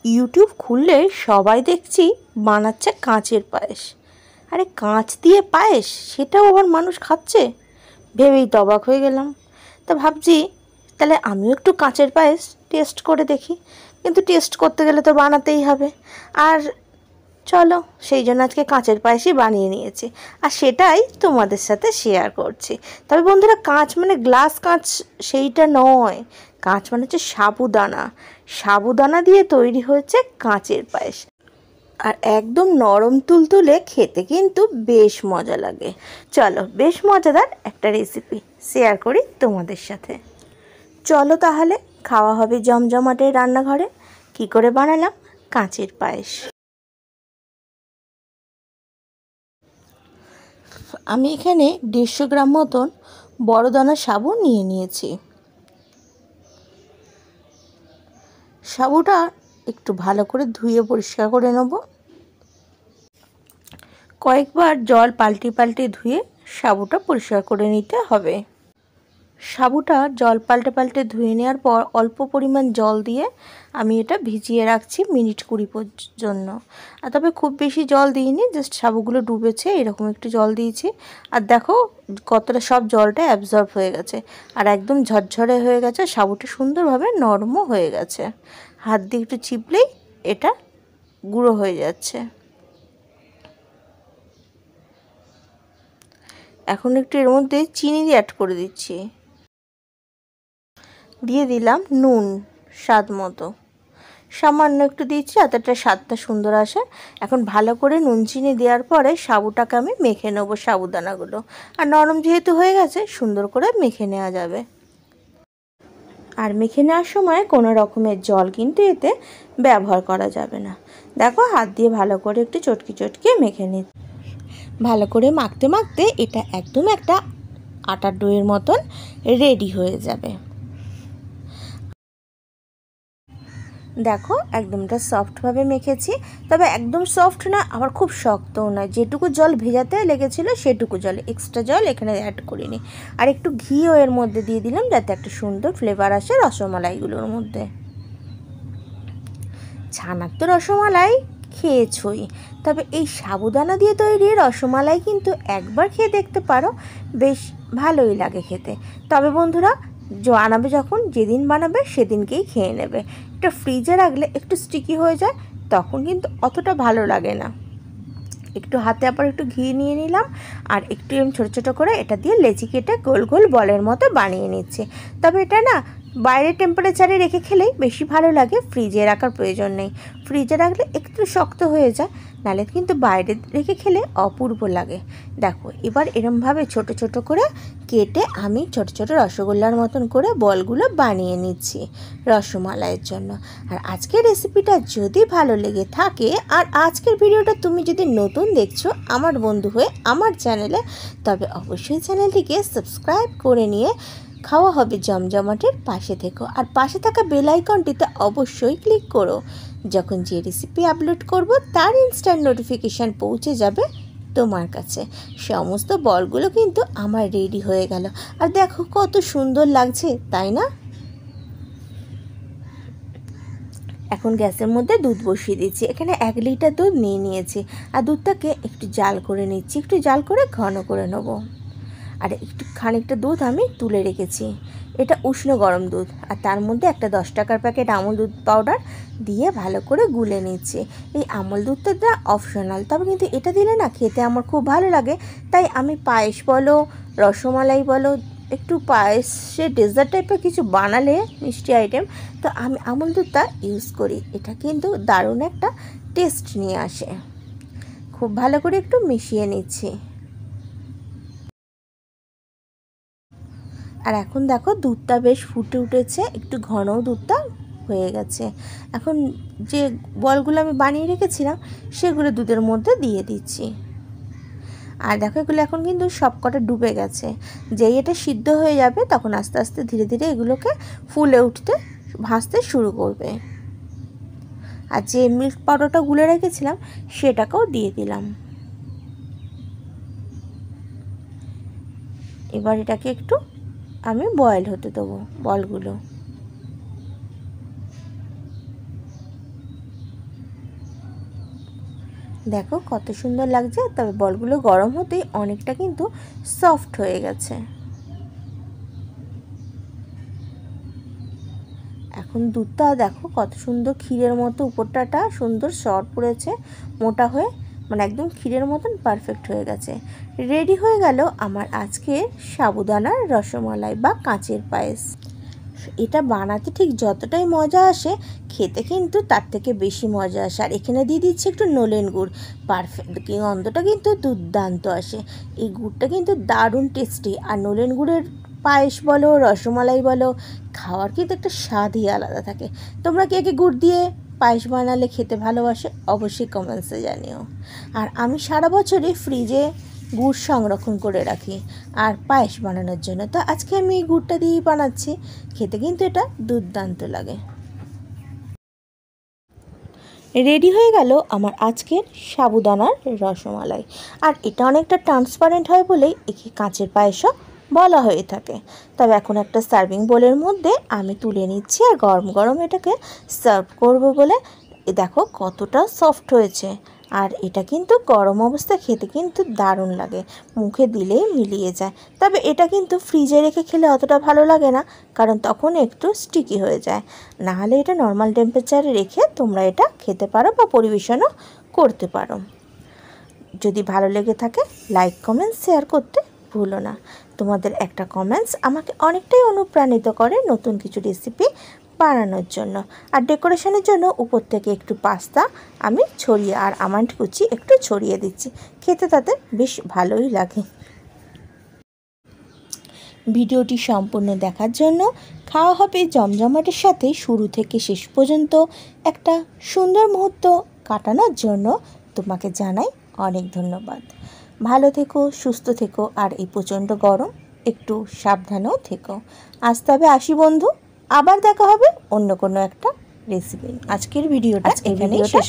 YouTube খুললে সবাই দেখছি বানাচ্ছে কাঁচের পায়েস। আরে কাঁচ দিয়ে পায়েস, সেটাও আবার মানুষ খাচ্ছে, ভেবেই তো অবাক হয়ে গেলাম। তা ভাবছি তাহলে আমিও একটু কাঁচের পায়েস টেস্ট করে দেখি, কিন্তু টেস্ট করতে গেলে তো বানাতেই হবে। আর চলো, সেই জন্য আজকে কাঁচের পায়েসই বানিয়ে নিয়েছি, আর সেটাই তোমাদের সাথে শেয়ার করছি। তবে বন্ধুরা, কাঁচ মানে গ্লাস কাঁচ সেইটা নয়, কাঁচ মানে হচ্ছে সাবুদানা। সাবুদানা দিয়ে তৈরি হয়েছে কাঁচের পায়েস, আর একদম নরম তুলতুলে, খেতে কিন্তু বেশ মজা লাগে। চলো, বেশ মজাদার একটা রেসিপি শেয়ার করি তোমাদের সাথে। চলো তাহলে, খাওয়া হবে জমজমাটে রান্নাঘরে। কি করে বানালাম কাঁচের পায়েস। আমি এখানে 150 গ্রাম মতন বড় দানা সাবু নিয়ে নিয়েছি। সাবুটা একটু ভালো করে ধুয়ে পরিষ্কার করে নেব। কয়েকবার জল পাল্টে পাল্টে ধুয়ে সাবুটা পরিষ্কার করে নিতে হবে। সাবুটা জল পাল্টে পাল্টে ধুয়ে নেওয়ার পর অল্প পরিমাণ জল দিয়ে আমি এটা ভিজিয়ে রাখছি মিনিট 20 জন্য। আর তবে খুব বেশি জল দিইনি, জাস্ট সাবুগুলো ডুবেছে এরকম একটু জল দিয়েছি। আর দেখো কতটা সব জলটা অ্যাবজর্ব হয়ে গেছে, আর একদম ঝরঝরে হয়ে গেছে, সাবুটা সুন্দরভাবে নরমও হয়ে গেছে। হাত দিয়ে একটু চিপলেই এটা গুঁড়ো হয়ে যাচ্ছে। এখন একটু এর মধ্যে চিনি অ্যাড করে দিচ্ছি, দিয়ে দিলাম নুন স্বাদ মতো, সামান্য একটু দিচ্ছি যাতে স্বাদটা সুন্দর আসে। এখন ভালো করে নুন চিনি দেওয়ার পরে সাবুটাকে আমি মেখে নেবো, সাবুদানাগুলো। আর নরম যেহেতু হয়ে গেছে, সুন্দর করে মেখে নেওয়া যাবে। আর মেখে নেওয়ার সময় কোনো রকমের জল কিন্তু এতে ব্যবহার করা যাবে না। দেখো, হাত দিয়ে ভালো করে একটু চটকি চটকি মেখে নিই। ভালো করে মাখতে মাখতে এটা একদম একটা আটার ডোয়ের মতন রেডি হয়ে যাবে। দেখো, একদমটা সফটভাবে মেখেছি, তবে একদম সফট না, আবার খুব শক্তও নয়। যেটুকু জল ভেজাতে লেগেছিল সেটুকু জল, এক্সট্রা জল এখানে অ্যাড করিনি। আর একটু ঘিও এর মধ্যে দিয়ে দিলাম, যাতে একটা সুন্দর ফ্লেভার আসে রসমালাইগুলোর মধ্যে। ছানার তো রসমালাই খেয়েছই, তবে এই সাবুদানা দিয়ে তৈরি রসমালাই কিন্তু একবার খেয়ে দেখতে পারো, বেশ ভালোই লাগে খেতে। তবে বন্ধুরা, বানাবে যখন, যেদিন বানাবে সেদিনকেই খেয়ে নেবে। এটা ফ্রিজে রাখলে একটু স্টিকি হয়ে যায়, তখন কিন্তু অতটা ভালো লাগে না। একটু হাতে আবার একটু ঘি নিয়ে নিলাম, আর একটু ছোটো ছোটো করে এটা দিয়ে লেচি কেটে গোল গোল বলের মতো বানিয়ে নিচ্ছি। তবে এটা না বাইরের টেম্পারেচারে রেখে খেলেই বেশি ভালো লাগে, ফ্রিজে রাখার প্রয়োজন নেই। ফ্রিজে রাখলে একটু শক্ত হয়ে যায়, নাহলে কিন্তু বাইরে রেখে খেলে অপূর্ব লাগে। দেখো, এবার এরমভাবে ছোট ছোট করে কেটে আমি ছোট ছোট রসগোল্লার মতন করে বলগুলো বানিয়ে নিচ্ছি রসমালাইয়ের জন্য। আর আজকের রেসিপিটা যদি ভালো লেগে থাকে, আর আজকের ভিডিওটা তুমি যদি নতুন দেখছো আমার বন্ধু হয়ে আমার চ্যানেলে, তবে অবশ্যই চ্যানেলটিকে সাবস্ক্রাইব করে নিয়ে খাওয়া হবে জমজমাটের পাশে থেকো। আর পাশে থাকা বেল আইকনটিতে অবশ্যই ক্লিক করো, যখন যে রেসিপি আপলোড করব তার ইনস্ট্যান্ট নোটিফিকেশান পৌঁছে যাবে তোমার কাছে। সমস্ত বলগুলো কিন্তু আমার রেডি হয়ে গেল, আর দেখো কত সুন্দর লাগছে, তাই না? এখন গ্যাসের মধ্যে দুধ বসিয়ে দিচ্ছি। এখানে 1 লিটার দুধ নিয়ে নিয়েছি, আর দুধটাকে একটু জাল করে নিচ্ছি, একটু জাল করে ঘন করে নেব। আর একটু খানিকটা দুধ আমি তুলে রেখেছি, এটা উষ্ণ গরম দুধ, আর তার মধ্যে একটা 10 টাকার প্যাকেট আমুল দুধ পাউডার দিয়ে ভালো করে গুলে নিচ্ছি। এই আমুল দুধটা অপশনাল, তবে কিন্তু এটা দিলে না খেতে আমার খুব ভালো লাগে। তাই আমি পায়েস বলো, রসমালাই বলো, একটু পায়েসের ডেজার্ট টাইপের কিছু বানালে মিষ্টি আইটেম, তো আমি আমুল দুধটা ইউজ করি। এটা কিন্তু দারুণ একটা টেস্ট নিয়ে আসে। খুব ভালো করে একটু মিশিয়ে নিচ্ছি। আর এখন দেখো, দুধটা বেশ ফুটে উঠেছে, একটু ঘনও দুধটা হয়ে গেছে। এখন যে বলগুলো আমি বানিয়ে রেখেছিলাম সেগুলো দুধের মধ্যে দিয়ে দিচ্ছি। আর দেখো, এগুলো এখন কিন্তু সব কটা ডুবে গেছে। যেই এটা সিদ্ধ হয়ে যাবে, তখন আস্তে আস্তে ধীরে ধীরে এগুলোকে ফুলে উঠতে ভাসতে শুরু করবে। আর যে মিল্ক পাউডারটা গুলে রেখেছিলাম সেটাকেও দিয়ে দিলাম। এবার এটাকে একটু আমি বয়েল হতে দেবো বলগুলো। দেখো কত সুন্দর লাগছে। তবে বলগুলো গরম হতেই অনেকটা কিন্তু সফট হয়ে গেছে। এখন দুধটা দেখো কত সুন্দর ক্ষীরের মতো, উপরটাটা সুন্দর শর্ট পড়েছে, মোটা হয়ে মানে একদম ক্ষীরের মতন পারফেক্ট হয়ে গেছে। রেডি হয়ে গেল আমার আজকের সাবুদানার রসমালাই বা কাঁচের পায়েস। এটা বানাতে ঠিক যতটাই মজা আসে, খেতে কিন্তু তার থেকে বেশি মজা আসে। আর এখানে দিয়ে দিচ্ছি একটু নলেন গুড়। পারফেক্ট, গন্ধটা কিন্তু দুর্দান্ত আসে। এই গুড়টা কিন্তু দারুণ টেস্টি। আর নলেন গুড়ের পায়েস বলো, রসমালাই বলো, খাওয়ার কিন্তু একটা স্বাদই আলাদা থাকে। তোমরা কে কে গুড় দিয়ে পায়েস বানালে খেতে ভালোবাসে অবশ্যই কমেন্টসে জানিও। আর আমি সারা বছরই ফ্রিজে গুড় সংরক্ষণ করে রাখি আর পায়েস বানানোর জন্য। তো আজকে আমি এই গুড়টা দিয়েই বানাচ্ছি। খেতে কিন্তু এটা দুর্দান্ত লাগে। রেডি হয়ে গেল আমার আজকের সাবুদানার রসমালাই। আর এটা অনেকটা ট্রান্সপারেন্ট হয় বলেই একে কাঁচের পায়েসও বলা হয়ে থাকে। তবে এখন একটা সার্ভিং বোলের মধ্যে আমি তুলে নিচ্ছি আর গরম গরম এটাকে সার্ভ করব বলে। দেখো কতটা সফট হয়েছে। আর এটা কিন্তু গরম অবস্থায় খেতে কিন্তু দারুণ লাগে, মুখে দিলেই মিলিয়ে যায়। তবে এটা কিন্তু ফ্রিজে রেখে খেলে অতটা ভালো লাগে না, কারণ তখন একটু স্টিকি হয়ে যায়। নাহলে এটা নর্মাল টেম্পারেচারে রেখে তোমরা এটা খেতে পারো বা পরিবেশনও করতে পারো। যদি ভালো লেগে থাকে লাইক কমেন্ট শেয়ার করতে ভুলো না। তোমাদের একটা কমেন্টস আমাকে অনেকটাই অনুপ্রাণিত করে নতুন কিছু রেসিপি বানানোর জন্য। আর ডেকোরেশনের জন্য উপর থেকে একটু পাস্তা আমি ছড়িয়ে আর আমন্ড কুচি একটু ছড়িয়ে দিচ্ছি। খেতে তাতে বেশ ভালোই লাগে। ভিডিওটি সম্পূর্ণ দেখার জন্য, খাওয়া হবে জমজমাটের সাথে শুরু থেকে শেষ পর্যন্ত একটা সুন্দর মুহূর্ত কাটানোর জন্য তোমাকে জানাই অনেক ধন্যবাদ। ভালো থেকো, সুস্থ থেকো, আর এই প্রচণ্ড গরম একটু সাবধানেও থেকো। আজ তবে আসি বন্ধু, আবার দেখা হবে অন্য কোনো একটা রেসিপি। আজকের ভিডিওটা এখানেই শেষ।